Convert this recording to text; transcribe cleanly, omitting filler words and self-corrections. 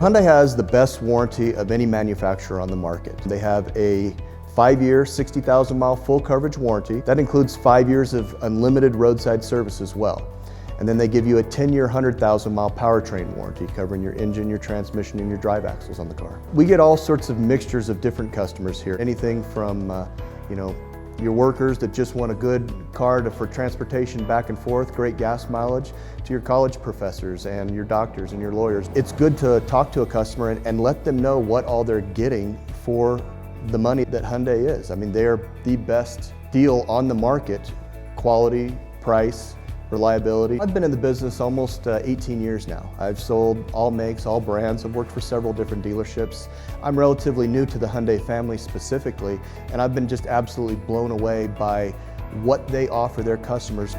Hyundai has the best warranty of any manufacturer on the market. They have a 5-year, 60,000 mile full coverage warranty. That includes 5 years of unlimited roadside service as well. And then they give you a 10-year, 100,000 mile powertrain warranty covering your engine, your transmission, and your drive axles on the car. We get all sorts of mixtures of different customers here. Anything from, your workers that just want a good car for transportation back and forth, great gas mileage, to your college professors and your doctors and your lawyers. It's good to talk to a customer and let them know what all they're getting for the money that Hyundai is. I mean, they're the best deal on the market, quality, price, reliability. I've been in the business almost 18 years now. I've sold all makes, all brands. I've worked for several different dealerships. I'm relatively new to the Hyundai family specifically, and I've been just absolutely blown away by what they offer their customers.